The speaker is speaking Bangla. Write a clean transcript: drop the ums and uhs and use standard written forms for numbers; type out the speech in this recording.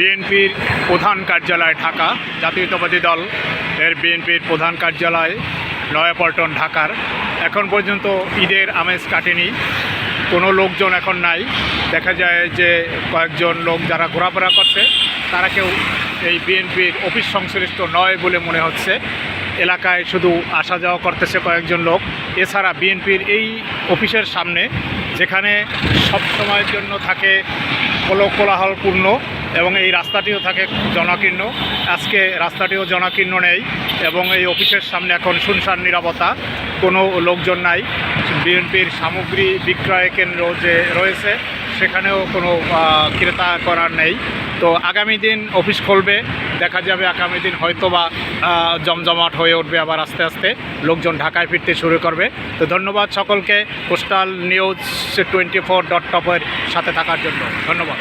বিএনপির প্রধান কার্যালয় ঢাকা, জাতীয়তাবাদী দল এর বিএনপির প্রধান কার্যালয় নয়াপল্টন ঢাকার। এখন পর্যন্ত ঈদের আমেজ কাটেনি, কোনো লোকজন এখন নাই। দেখা যায় যে কয়েকজন লোক যারা ঘোরাফেরা করছে তারা কেউ এই বিএনপির অফিস সংশ্লিষ্ট নয় বলে মনে হচ্ছে। এলাকায় শুধু আসা যাওয়া করতেছে কয়েকজন লোক। এছাড়া বিএনপির এই অফিসের সামনে, যেখানে সব সময়ের জন্য থাকে কোলাহলপূর্ণ এবং এই রাস্তাটিও থাকে জনাকীর্ণ, আজকে রাস্তাটিও জনাকীর্ণ নেই এবং এই অফিসের সামনে এখন শুনশান নীরবতা, কোনো লোকজন নাই। বিএনপির সামগ্রী বিক্রয় কেন্দ্র যে রয়েছে সেখানেও কোনো ক্রেতা করার নেই। তো আগামী দিন অফিস খুলবে, দেখা যাবে আগামী দিন হয়তোবা জমজমাট হয়ে উঠবে, আবার আস্তে আস্তে লোকজন ঢাকায় ফিরতে শুরু করবে। তো ধন্যবাদ সকলকে কোস্টাল নিউজ 24.top এর সাথে থাকার জন্য। ধন্যবাদ।